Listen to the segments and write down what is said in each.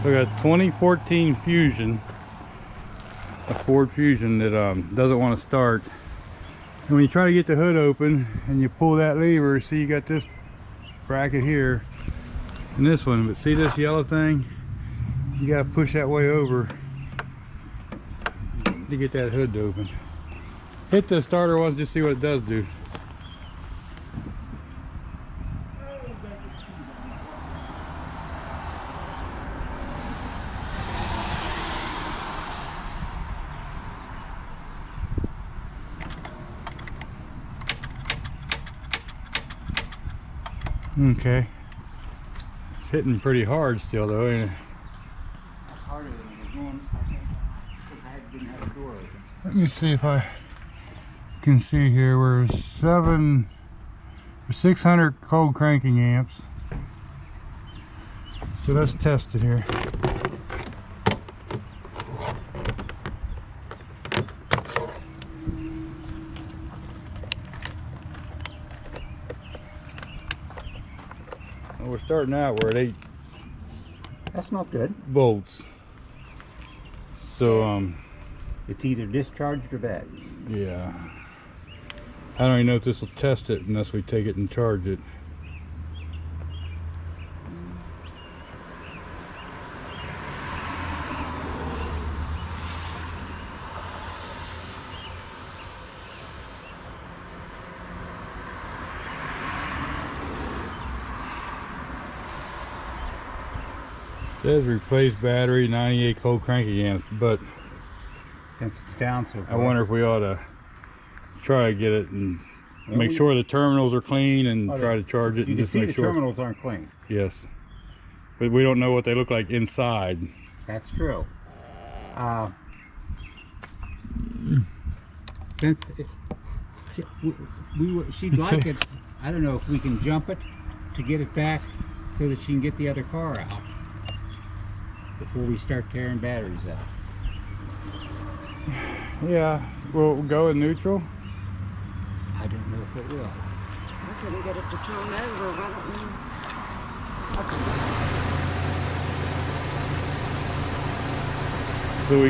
We got 2014 Fusion, a Ford Fusion that doesn't want to start. And when you try to get the hood open and you pull that lever, see you got this bracket here and this one, but see this yellow thing? You got to push that way over to get that hood to open. Hit the starter once, just see what it does do. Okay, it's hitting pretty hard still though, ain't it? That's harder than it was going, I think, because I didn't have a door open. Let me see if I can see here. We're 600 cold cranking amps. So let's test it here. Well, we're starting out, we're at 8. That's not good. Volts. So It's either discharged or bad. yeah, I don't even know if this will test it unless we take it and charge it. Says replace battery, 98 cold cranking amps, but Since it's down so far. I wonder if we ought to try to get it and Well, make sure the terminals are clean and try to charge it You and can just see make the sure. terminals aren't clean. Yes, but we don't know what they look like inside. That's true. Since she'd like it, I don't know if we can jump it to get it back so that she can get the other car out before we start tearing batteries out. Yeah, we'll go in neutral. I don't know if it will. I couldn't get it to turn over. I don't know. So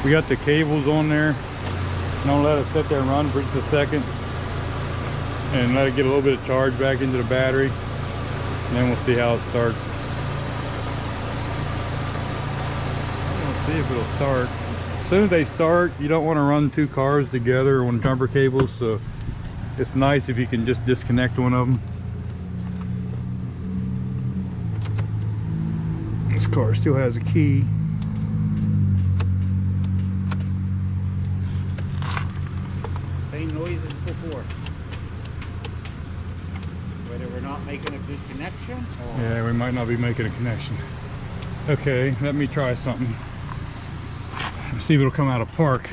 we got the cables on there. Don't let it sit there and run for just a second, and let it get a little bit of charge back into the battery, and then we'll see how it starts. We'll see if it'll start. As soon as they start, you don't want to run two cars together on jumper cables, so it's nice if you can just disconnect one of them. This car still has a key. Same noise as before. Whether we're not making a good connection or... Yeah, we might not be making a connection. Okay, let me try something. See if it'll come out of park.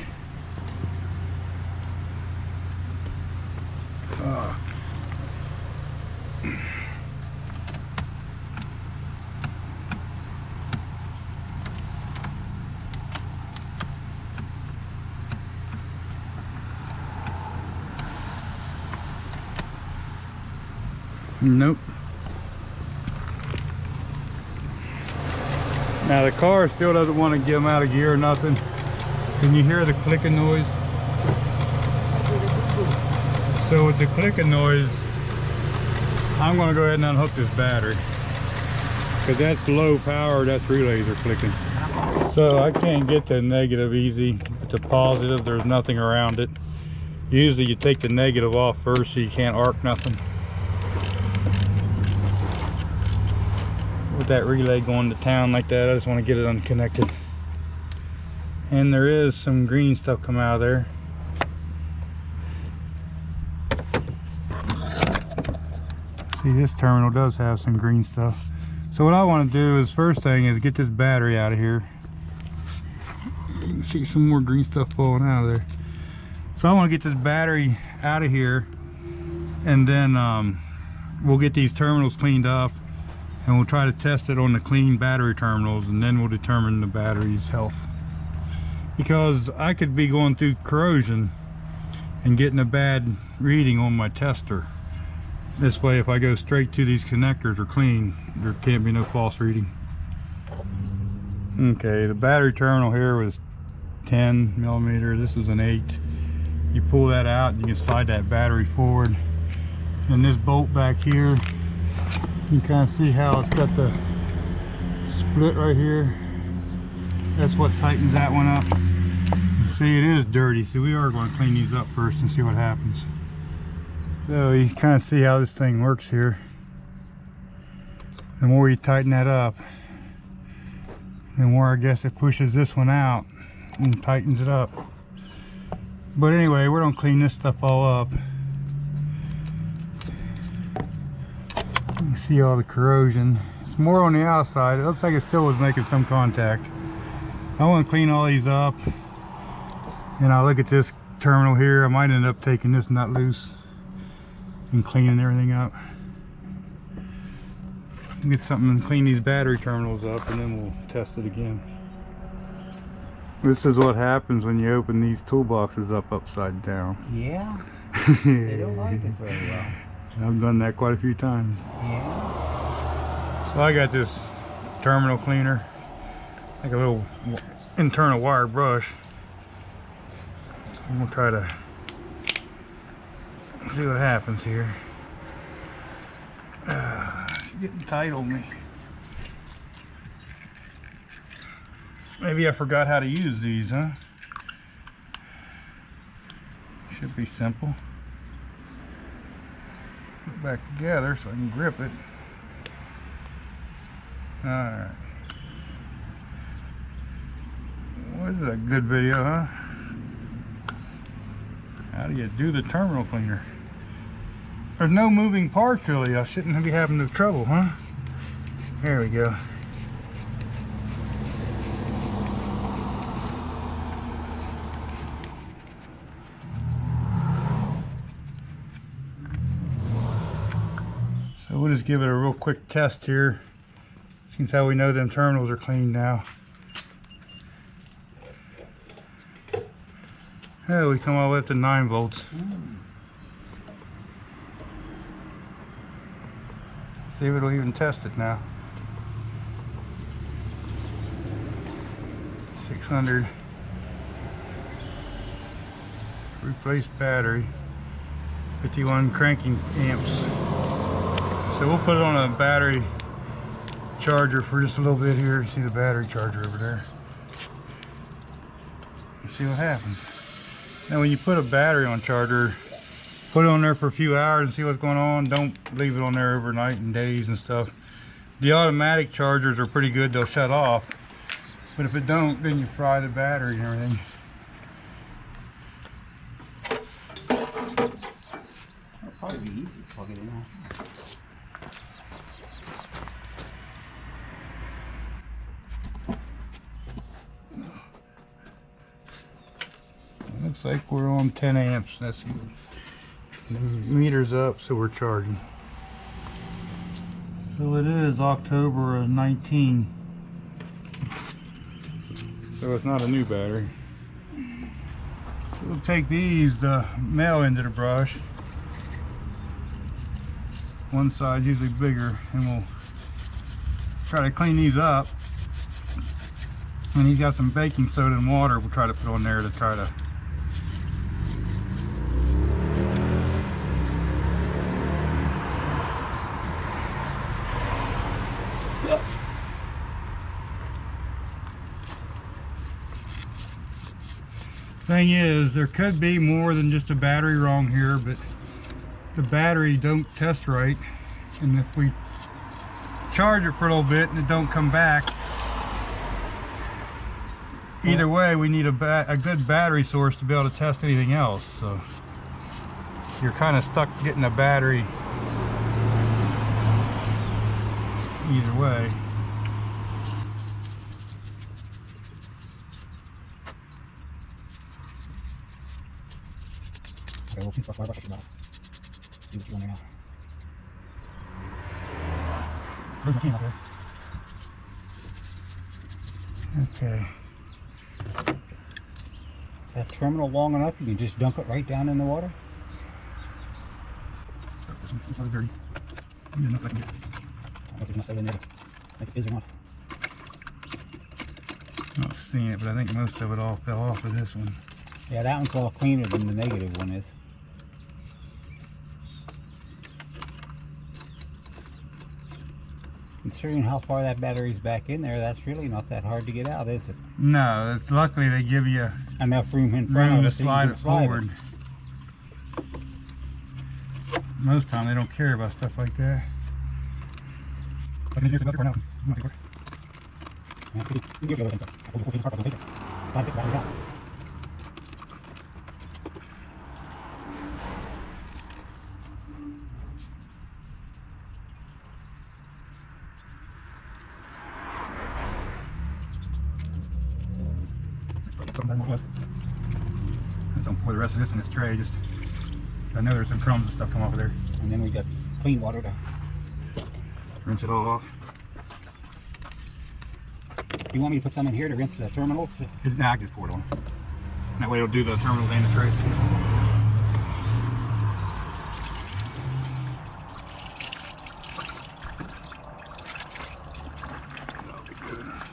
Nope. Now the car still doesn't want to get them out of gear or nothing. Can you hear the clicking noise? So with the clicking noise, I'm going to go ahead and unhook this battery, because that's low power, that's relays are clicking. So I can't get the negative easy. It's a positive, there's nothing around it. Usually you take the negative off first so you can't arc nothing. With that relay going to town like that, I just want to get it unconnected. And there is some green stuff come out of there. See, this terminal does have some green stuff. So what I want to do is, first thing is get this battery out of here. You can see some more green stuff falling out of there. So I want to get this battery out of here, and then we'll get these terminals cleaned up, and we'll try to test it on the clean battery terminals, and then we'll determine the battery's health. Because I could be going through corrosion and getting a bad reading on my tester, This way, if I go straight to these connectors are clean, there can't be no false reading. Okay, the battery terminal here was 10 millimeter. This is an 8. You pull that out, you can slide that battery forward. And this bolt back here, you can kind of see how it's got the split right here. That's what tightens that one up. See, it is dirty, so we are going to clean these up first and see what happens. So you kind of see how this thing works here. The more you tighten that up, the more I guess it pushes this one out and tightens it up. But anyway, we're going to clean this stuff all up. You can see all the corrosion. It's more on the outside. It looks like it still was making some contact. I want to clean all these up. And I'll look at this terminal here. I might end up taking this nut loose and cleaning everything up. Get something and clean these battery terminals up, and then we'll test it again. This is what happens when you open these toolboxes up upside down. Yeah, they don't like it very well. I've done that quite a few times. Yeah. So I got this terminal cleaner, like a little internal wire brush. I'm gonna try to see what happens here. She's getting tight on me. Maybe I forgot how to use these, huh? Should be simple. Put it back together so I can grip it. Alright. Well, this is a good video, huh? How do you do the terminal cleaner? There's no moving parts really. I shouldn't be having the trouble, huh? There we go. So we'll just give it a real quick test here. Seems how we know them terminals are clean now. Oh, we come all the way up to 9 volts. See if it'll even test it now. 600. Replace battery. 51 cranking amps. So we'll put it on a battery charger for just a little bit here. See the battery charger over there. Let's see what happens. Now when you put a battery on charger, put it on there for a few hours and see what's going on. Don't leave it on there overnight and days and stuff. The automatic chargers are pretty good, they'll shut off. But if it don't, then you fry the battery and everything. It'll probably be easy to plug it in. Looks like we're on 10 amps. That's good. The meter's up, so we're charging. So it is October of 19. So it's not a new battery. So we'll take these, the male end of the brush. One side usually bigger, and we'll try to clean these up. And he's got some baking soda and water we'll try to put on there to try to Thing is, there could be more than just a battery wrong here, but the battery don't test right, and if we charge it for a little bit and it don't come back, either way we need a good battery source to be able to test anything else. So you're kind of stuck getting a battery either way. Okay, we'll keep the fire brush about. See what you want there now. Okay. That terminal long enough, you can just dunk it right down in the water. Put the It's not dirty. Yeah, nothing I can get. I don't know if there's enough in there to make it fizz or not. I'm not seeing it, but I think most of it all fell off of this one. Yeah, that one's a lot cleaner than the negative one is. Considering how far that battery's back in there, that's really not that hard to get out, is it? No, it's, luckily they give you Enough room in front room of to it so you slide can it slide forward. Most time they don't care about stuff like that. I can use it for now. You want to take it? Yeah, you can get it. 5, 6 batteries out. Just don't pour the rest of this in this tray. Just I know there's some crumbs and stuff come off of there. And then we got clean water to Rinse it all off. You want me to put some in here to rinse the terminals? Nah, I can just pour it on. That way it'll do the terminals and the trays.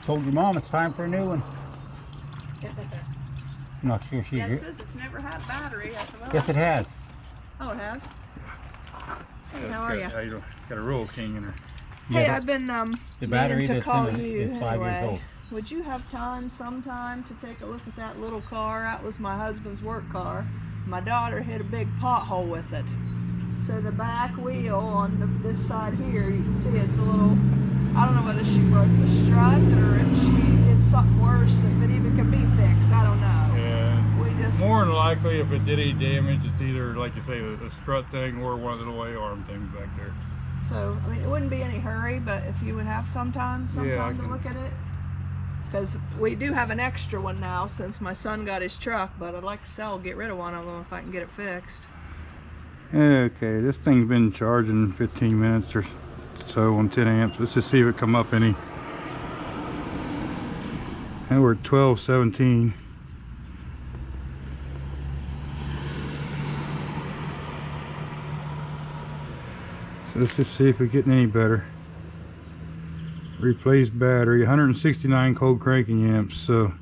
Told your mom it's time for a new one. I'm not sure she Yeah, it agrees. says it's never had battery. I said, well, Yes, it has. oh, it has. Hey, how are you? Yeah, you got a roll king in there. Hey, Yeah, I've been the battery meaning to that's call in it you is 5 years anyway. old. Would you have time sometime to take a look at that little car? That was my husband's work car. My daughter hit a big pothole with it. So the back wheel on this side here, you can see it's a little, I don't know whether she broke the strut or if she did something worse, if it even could be fixed, I don't know. Yeah. We just, More than likely, if it did any damage, it's either, like you say, a strut thing or one of the little A-arm things back there. so, I mean, it wouldn't be any hurry, but if you would have some time I to can- look at it. Because we do have an extra one now since my son got his truck, but I'd like to get rid of one of them if I can get it fixed. Okay, this thing's been charging 15 minutes or so on 10 amps. Let's just see if it come up any. And we're at 12:17. So let's just see if it's getting any better. Replace battery, 169 cold cranking amps. So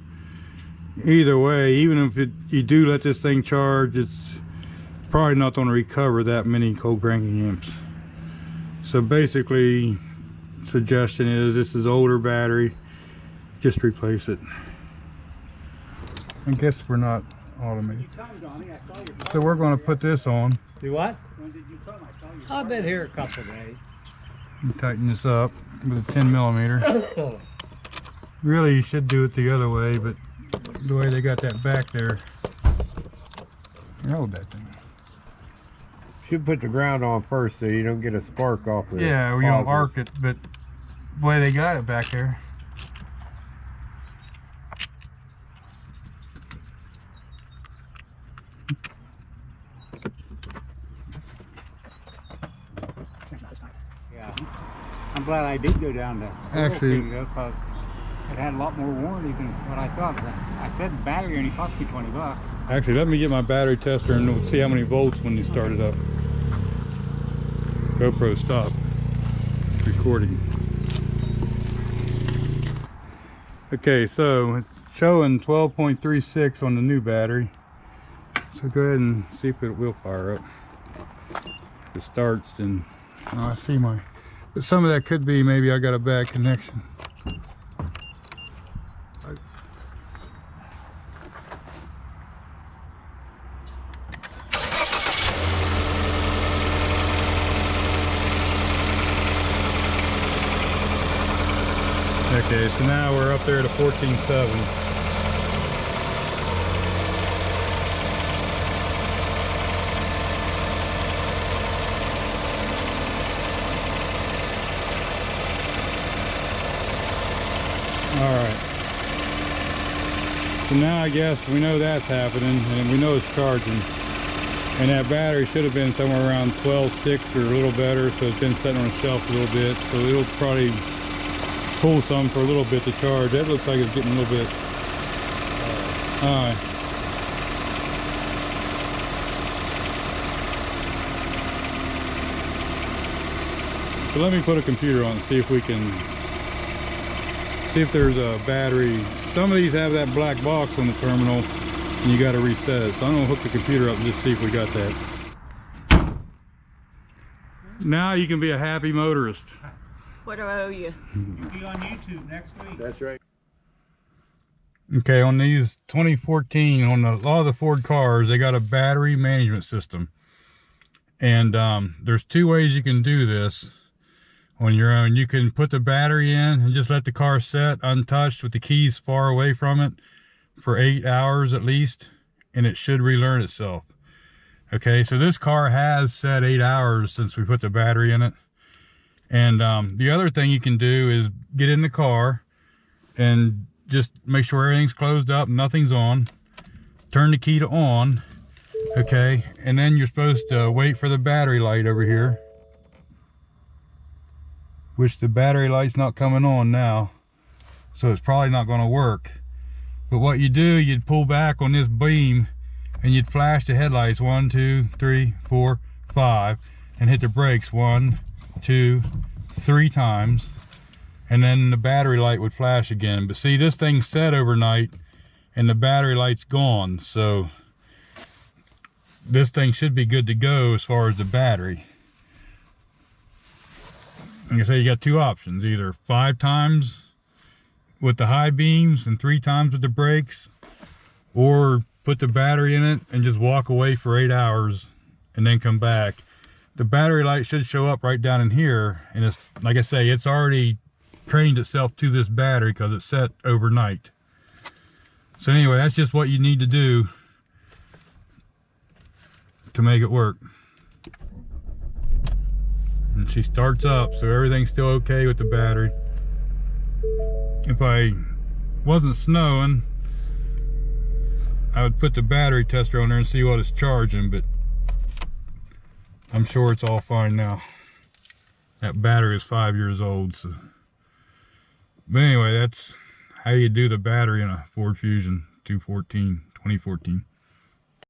either way, even if you do let this thing charge, it's probably not going to recover that many cold cranking amps. So basically, suggestion is this is older battery, just replace it. I guess we're not automated. So we're going to put this on Do what? When did you come? I saw you. I've been here a couple of days. and tighten this up with a 10mm. Really, you should do it the other way, but the way they got that back there, hold that thing. Should put the ground on first so you don't get a spark off the Yeah, we don't faucet. arc it, but the way they got it back there. Yeah. I'm glad I did go down to Actually- because it had a lot more warranty than what I thought. I said the battery only cost me 20 bucks. Actually, let me get my battery tester and we'll see how many volts when you start it up. GoPro stop recording. Okay, so it's showing 12.36 on the new battery. So go ahead and see if it will fire up. If it starts, then I see my. But some of that could be maybe I got a bad connection. Okay, so now we're up there to 14.7. All right. So now I guess we know that's happening, and we know it's charging. And that battery should have been somewhere around 12.6 or a little better, so it's been sitting on the shelf a little bit. So it'll probably pull some for a little bit to charge. That looks like it's getting a little bit. All right. So let me put a computer on and see if we can see if there's a battery. Some of these have that black box on the terminal and you got to reset it. So I'm gonna hook the computer up and just see if we got that. Now you can be a happy motorist. What do I owe you? You'll be on YouTube next week. That's right. Okay, on these 2014, on a lot of the Ford cars, they got a battery management system. And there's two ways you can do this on your own. You can put the battery in and just let the car set untouched with the keys far away from it for 8 hours at least, and it should relearn itself. Okay, so this car has set 8 hours since we put the battery in it. And the other thing you can do is get in the car and just make sure everything's closed up, nothing's on. Turn the key to on, okay? And then you're supposed to wait for the battery light over here, which the battery light's not coming on now, so it's probably not gonna work. But what you do, you'd pull back on this beam and you'd flash the headlights 1, 2, 3, 4, 5 and hit the brakes 1, 2, 3 times, and then the battery light would flash again. But see, this thing's set overnight and the battery light's gone, so this thing should be good to go as far as the battery. Like I say, you got two options: either 5 times with the high beams and 3 times with the brakes, or put the battery in it and just walk away for 8 hours and then come back. The battery light should show up right down in here, and it's, like I say, it's already trained itself to this battery because it's set overnight. So anyway, that's just what you need to do to make it work. And she starts up, so everything's still okay with the battery. If I wasn't snowing, I would put the battery tester on there and see what it's charging, but I'm sure it's all fine now. That battery is 5 years old, so. But anyway, that's how you do the battery in a Ford Fusion 2014.